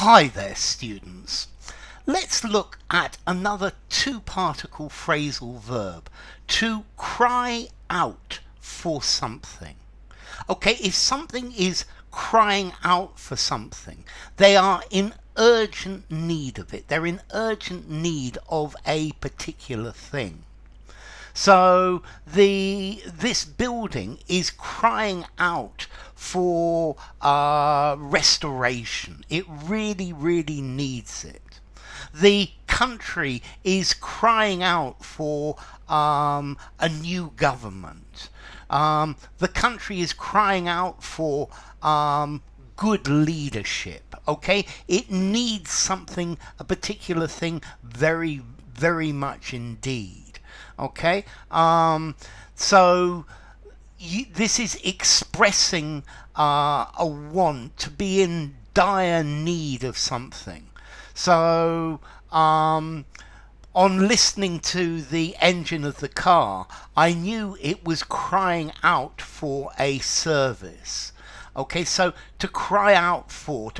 Hi there, students. Let's look at another two-particle phrasal verb, to cry out for something. Okay, if something is crying out for something, they are in urgent need of it. They're in urgent need of a particular thing. So this building is crying out for restoration. It really, really needs it. The country is crying out for a new government. The country is crying out for good leadership. Okay, it needs something, a particular thing, very, very much indeed. Okay, so this is expressing a want to be in dire need of something. So on listening to the engine of the car, I knew it was crying out for a service. Okay, so to cry out for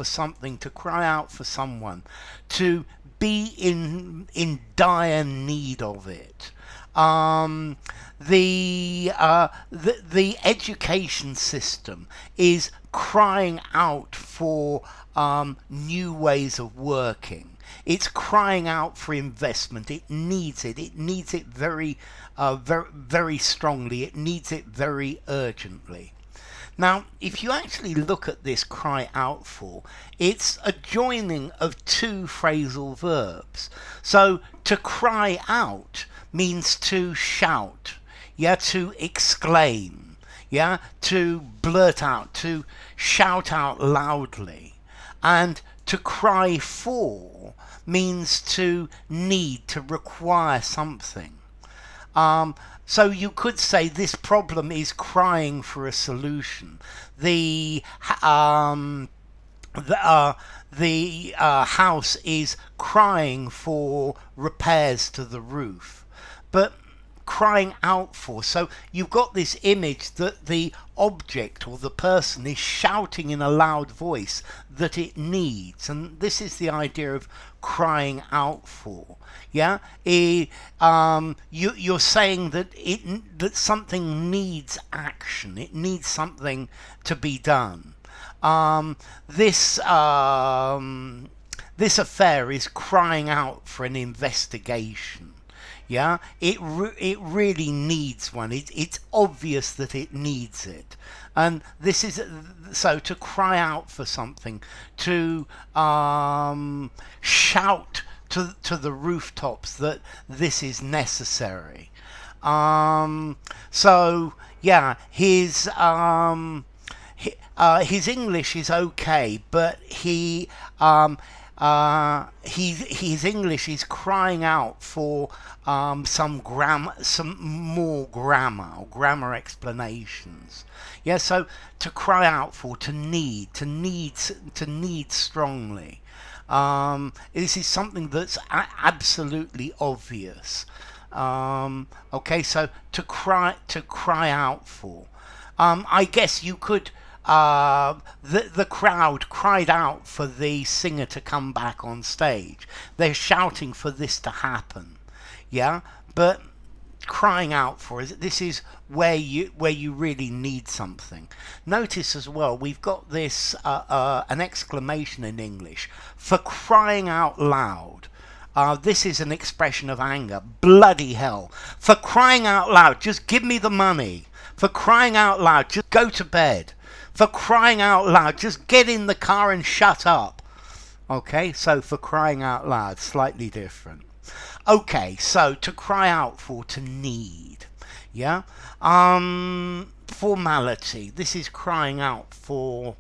something, to cry out for someone, to be in dire need of it. The education system is crying out for new ways of working. It's crying out for investment. It needs it. It needs it very, very strongly. It needs it very urgently. Now, if you actually look at this cry out for, it's a joining of two phrasal verbs. So to cry out means to shout, to exclaim, to blurt out, to shout out loudly. And to cry for means to need, to require something. So you could say this problem is crying for a solution. The house is crying for repairs to the roof, but crying out for. So you've got this image that the object or the person is shouting in a loud voice that it needs, and this is the idea of crying out for. You're saying that that something needs action. It needs something to be done. This affair is crying out for an investigation. It really needs one. It's obvious that it needs it. And this is, so to cry out for something, to shout to the rooftops that this is necessary. His English is okay, but his English is crying out for some more grammar or grammar explanations. So to cry out for, to need strongly. This is something that's absolutely obvious. Okay, so to cry out for. I guess you could. The crowd cried out for the singer to come back on stage. They're shouting for this to happen. But crying out for is, this is where you really need something. Notice as well, we've got this an exclamation in English, for crying out loud. This is an expression of anger. Bloody hell, for crying out loud, just give me the money. For crying out loud, just go to bed. For crying out loud, just get in the car and shut up. Okay, so for crying out loud, slightly different. Okay, so to cry out for, to need. Formality. This is crying out for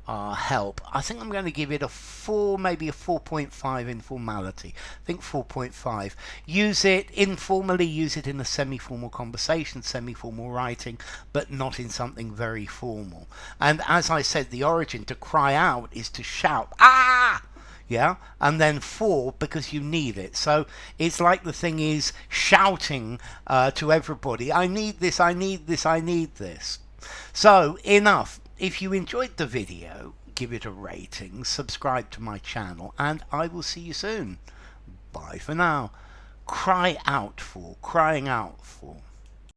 help. I think I'm going to give it a 4, maybe a 4.5 in formality. I think 4.5. Use it informally, use it in a semi-formal conversation, semi-formal writing, but not in something very formal. And as I said, the origin, to cry out, is to shout, ah! And then for, because you need it. So it's like the thing is shouting to everybody, I need this, I need this, I need this. So enough. If you enjoyed the video, give it a rating, subscribe to my channel, and I will see you soon. Bye for now. Crying out for.